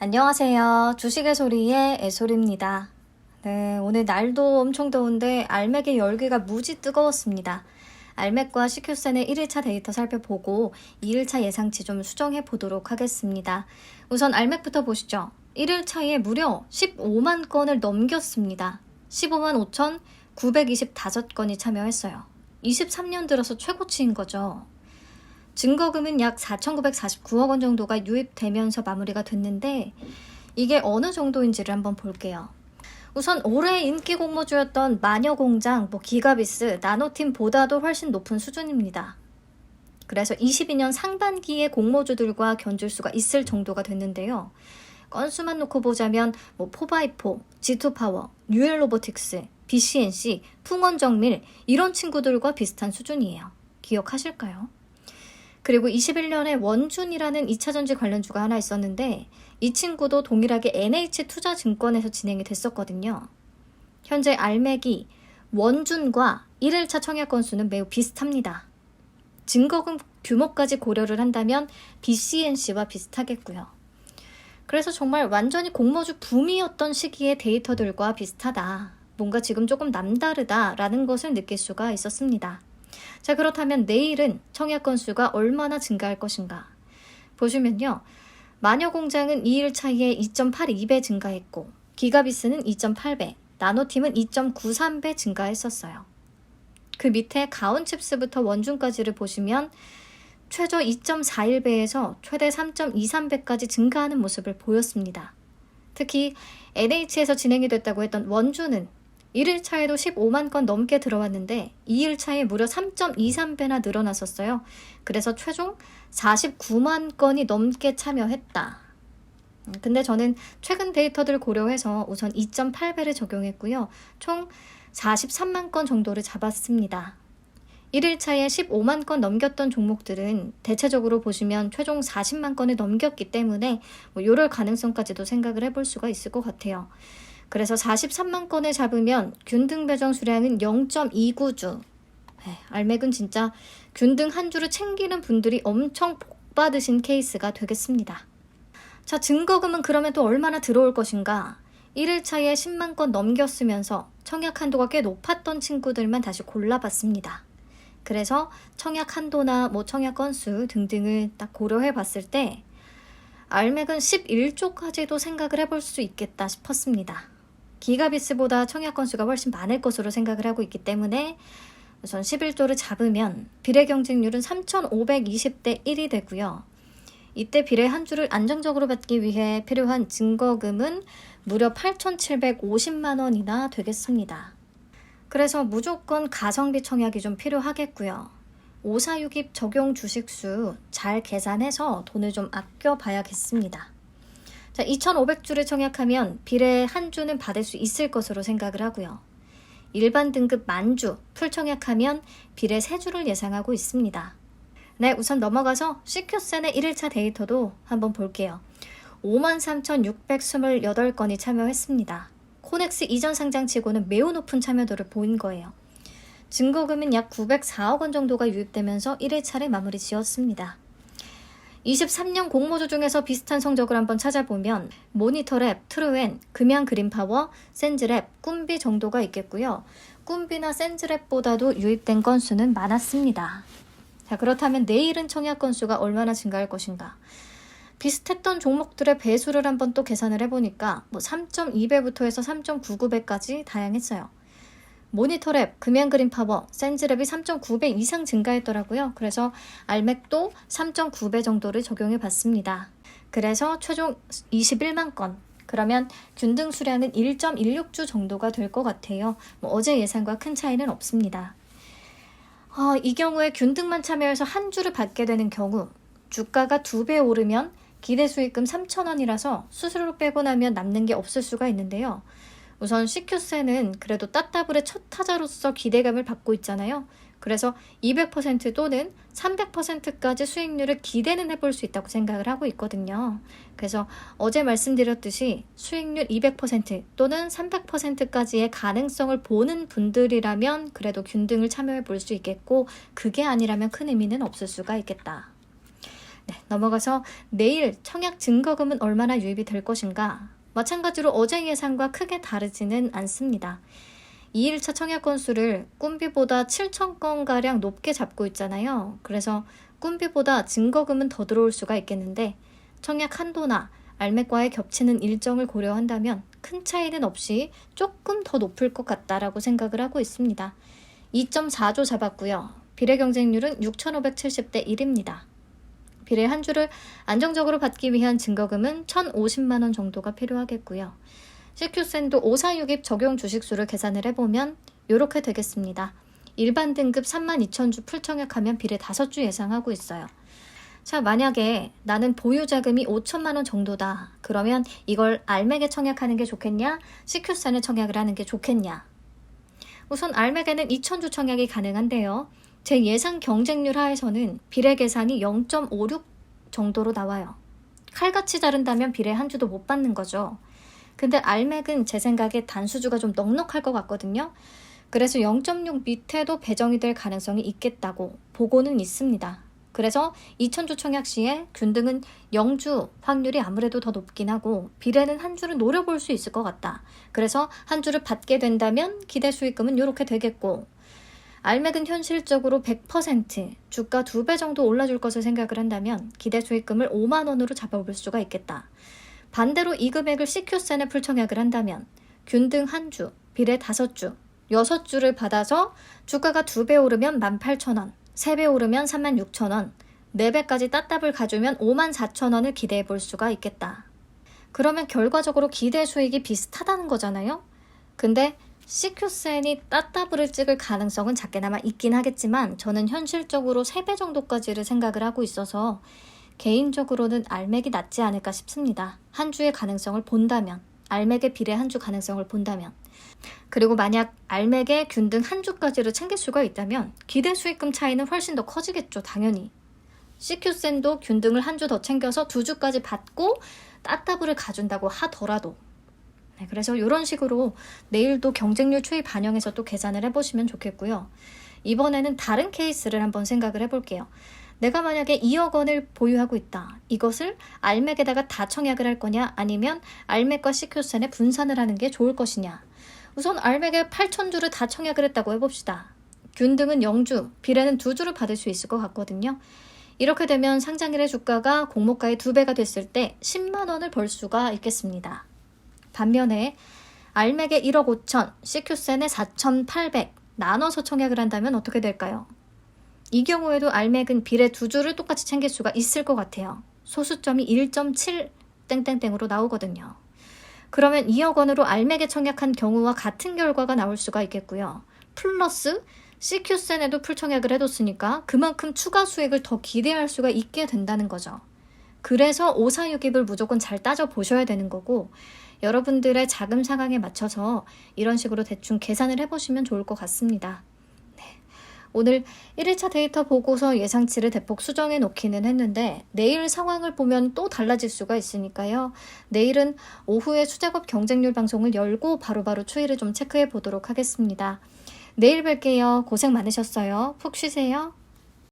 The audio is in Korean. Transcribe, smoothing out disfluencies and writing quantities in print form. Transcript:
안녕하세요. 주식의 소리의 애소리입니다. 네, 오늘 날도 엄청 더운데 알맥의 열기가 무지 뜨거웠습니다. 알맥과 CQ센의 1일차 데이터 살펴보고 2일차 예상치 좀 수정해 보도록 하겠습니다. 우선 알맥부터 보시죠. 1일차에 무려 15만 건을 넘겼습니다. 15만 5,925건이 참여했어요. 23년 들어서 최고치인 거죠. 증거금은 약 4,949억 원 정도가 유입되면서 마무리가 됐는데 이게 어느 정도인지를 한번 볼게요. 우선 올해 인기 공모주였던 마녀공장, 기가비스, 나노팀보다도 훨씬 높은 수준입니다. 그래서 22년 상반기에 공모주들과 견줄 수가 있을 정도가 됐는데요. 건수만 놓고 보자면 포바이포, G2파워, 뉴엘로보틱스, BCNC, 풍원정밀 이런 친구들과 비슷한 수준이에요. 기억하실까요? 그리고 21년에 원준이라는 2차전지 관련주가 하나 있었는데 이 친구도 동일하게 NH투자증권에서 진행이 됐었거든요. 현재 알맥이 원준과 1일차 청약 건수는 매우 비슷합니다. 증거금 규모까지 고려를 한다면 BCNC와 비슷하겠고요. 그래서 정말 완전히 공모주 붐이었던 시기의 데이터들과 비슷하다. 뭔가 지금 조금 남다르다라는 것을 느낄 수가 있었습니다. 자, 그렇다면 내일은 청약 건수가 얼마나 증가할 것인가? 보시면요. 마녀공장은 2일 차이에 2.82배 증가했고 기가비스는 2.8배, 나노팀은 2.93배 증가했었어요. 그 밑에 가온칩스부터 원준까지를 보시면 최저 2.41배에서 최대 3.23배까지 증가하는 모습을 보였습니다. 특히 NH에서 진행이 됐다고 했던 원준은 1일차에도 15만 건 넘게 들어왔는데 2일차에 무려 3.23배나 늘어났었어요. 그래서 최종 49만 건이 넘게 참여했다. 근데 저는 최근 데이터들 고려해서 우선 2.8배를 적용했고요. 총 43만 건 정도를 잡았습니다. 1일차에 15만 건 넘겼던 종목들은 대체적으로 보시면 최종 40만 건을 넘겼기 때문에 이럴 가능성까지도 생각을 해볼 수가 있을 것 같아요. 그래서 43만 건을 잡으면 균등 배정 수량은 0.29주. 알맥은 진짜 균등 한 주를 챙기는 분들이 엄청 복 받으신 케이스가 되겠습니다. 자, 증거금은 그러면 또 얼마나 들어올 것인가? 1일차에 10만 건 넘겼으면서 청약 한도가 꽤 높았던 친구들만 다시 골라봤습니다. 그래서 청약 한도나 청약 건수 등등을 딱 고려해 봤을 때 알맥은 11조까지도 생각을 해볼 수 있겠다 싶었습니다. 기가비스보다 청약 건수가 훨씬 많을 것으로 생각을 하고 있기 때문에 우선 11조를 잡으면 비례 경쟁률은 3,520대 1이 되고요. 이때 비례 한 주를 안정적으로 받기 위해 필요한 증거금은 무려 8,750만 원이나 되겠습니다. 그래서 무조건 가성비 청약이 좀 필요하겠고요. 546입 적용 주식수 잘 계산해서 돈을 좀 아껴봐야겠습니다. 자, 2,500주를 청약하면 비례 한 주는 받을 수 있을 것으로 생각을 하고요. 일반 등급 만주 풀 청약하면 비례 3주를 예상하고 있습니다. 네, 우선 넘어가서 CQ센의 1일차 데이터도 한번 볼게요. 53,628건이 참여했습니다. 코넥스 이전 상장치고는 매우 높은 참여도를 보인 거예요. 증거금은 약 904억 원 정도가 유입되면서 1일차를 마무리 지었습니다. 23년 공모주 중에서 비슷한 성적을 한번 찾아보면 모니터랩, 트루엔, 금양그린파워, 센즈랩, 꿈비 정도가 있겠고요. 꿈비나 센즈랩보다도 유입된 건수는 많았습니다. 자, 그렇다면 내일은 청약 건수가 얼마나 증가할 것인가? 비슷했던 종목들의 배수를 한번 또 계산을 해보니까 3.2배부터 해서 3.99배까지 다양했어요. 모니터랩, 금양그린파워, 센즈랩이 3.9배 이상 증가했더라고요. 그래서 알맥도 3.9배 정도를 적용해 봤습니다. 그래서 최종 21만 건, 그러면 균등 수량은 1.16주 정도가 될 것 같아요. 어제 예상과 큰 차이는 없습니다. 이 경우에 균등만 참여해서 한 주를 받게 되는 경우 주가가 2배 오르면 기대 수익금 3,000원이라서 수수료 빼고 나면 남는 게 없을 수가 있는데요. 우선 CQ센은 그래도 따따블의 첫 타자로서 기대감을 받고 있잖아요. 그래서 200% 또는 300%까지 수익률을 기대는 해볼 수 있다고 생각을 하고 있거든요. 그래서 어제 말씀드렸듯이 수익률 200% 또는 300%까지의 가능성을 보는 분들이라면 그래도 균등을 참여해 볼 수 있겠고, 그게 아니라면 큰 의미는 없을 수가 있겠다. 네, 넘어가서 내일 청약 증거금은 얼마나 유입이 될 것인가? 마찬가지로 어제 예상과 크게 다르지는 않습니다. 2일차 청약 건수를 꿈비보다 7,000건가량 높게 잡고 있잖아요. 그래서 꿈비보다 증거금은 더 들어올 수가 있겠는데 청약 한도나 알맥과의 겹치는 일정을 고려한다면 큰 차이는 없이 조금 더 높을 것 같다라고 생각을 하고 있습니다. 2.4조 잡았고요. 비례 경쟁률은 6,570대 1입니다. 비례 한 주를 안정적으로 받기 위한 증거금은 1,050만 원 정도가 필요하겠고요. CQ센도 546입 적용 주식수를 계산을 해보면 이렇게 되겠습니다. 일반 등급 32,000주 풀청약하면 비례 5주 예상하고 있어요. 자, 만약에 나는 보유자금이 5천만 원 정도다. 그러면 이걸 알맥에 청약하는 게 좋겠냐? CQ센에 청약을 하는 게 좋겠냐? 우선 알맥에는 2,000주 청약이 가능한데요. 제 예상 경쟁률 하에서는 비례 계산이 0.56 정도로 나와요. 칼같이 자른다면 비례 한 주도 못 받는 거죠. 근데 알맥은 제 생각에 단수주가 좀 넉넉할 것 같거든요. 그래서 0.6 밑에도 배정이 될 가능성이 있겠다고 보고는 있습니다. 그래서 2,000주 청약 시에 균등은 0주 확률이 아무래도 더 높긴 하고 비례는 한 주를 노려볼 수 있을 것 같다. 그래서 한 주를 받게 된다면 기대 수익금은 이렇게 되겠고 알맥은 현실적으로 100% 주가 2배 정도 올라줄 것을 생각을 한다면 기대 수익금을 5만 원으로 잡아볼 수가 있겠다. 반대로 이 금액을 CQ센에 풀청약을 한다면 균등 한 주, 비례 5주, 6주를 받아서 주가가 2배 오르면 18,000원, 3배 오르면 36,000원, 4배까지 따답을 가주면 54,000원을 기대해 볼 수가 있겠다. 그러면 결과적으로 기대 수익이 비슷하다는 거잖아요? 근데 CQ센이 따따블을 찍을 가능성은 작게나마 있긴 하겠지만 저는 현실적으로 3배 정도까지를 생각을 하고 있어서 개인적으로는 알맥이 낫지 않을까 싶습니다. 한 주의 가능성을 본다면, 알맥의 비례 한 주 가능성을 본다면. 그리고 만약 알맥의 균등 한 주까지를 챙길 수가 있다면 기대 수익금 차이는 훨씬 더 커지겠죠, 당연히. CQ센도 균등을 한 주 더 챙겨서 2주까지 받고 따따블을 가준다고 하더라도. 네, 그래서 이런 식으로 내일도 경쟁률 추이 반영해서 또 계산을 해보시면 좋겠고요. 이번에는 다른 케이스를 한번 생각을 해볼게요. 내가 만약에 2억 원을 보유하고 있다. 이것을 알맥에다가 다 청약을 할 거냐 아니면 알맥과 CQ센에 분산을 하는 게 좋을 것이냐. 우선 알맥에 8,000주를 다 청약을 했다고 해봅시다. 균등은 0주, 비례는 2주를 받을 수 있을 것 같거든요. 이렇게 되면 상장일의 주가가 공모가의 2배가 됐을 때 10만 원을 벌 수가 있겠습니다. 반면에 알맥에 1억 5천, CQ센에 4,800 나눠서 청약을 한다면 어떻게 될까요? 이 경우에도 알맥은 비례 2주를 똑같이 챙길 수가 있을 것 같아요. 소수점이 1.7 땡땡땡으로 나오거든요. 그러면 2억 원으로 알맥에 청약한 경우와 같은 결과가 나올 수가 있겠고요. 플러스 CQ센에도 풀청약을 해뒀으니까 그만큼 추가 수익을 더 기대할 수가 있게 된다는 거죠. 그래서 546입을 무조건 잘 따져보셔야 되는 거고 여러분들의 자금 상황에 맞춰서 이런 식으로 대충 계산을 해보시면 좋을 것 같습니다. 오늘 1일차 데이터 보고서 예상치를 대폭 수정해 놓기는 했는데 내일 상황을 보면 또 달라질 수가 있으니까요. 내일은 오후에 수작업 경쟁률 방송을 열고 바로바로 추이를 좀 체크해 보도록 하겠습니다. 내일 뵐게요. 고생 많으셨어요. 푹 쉬세요.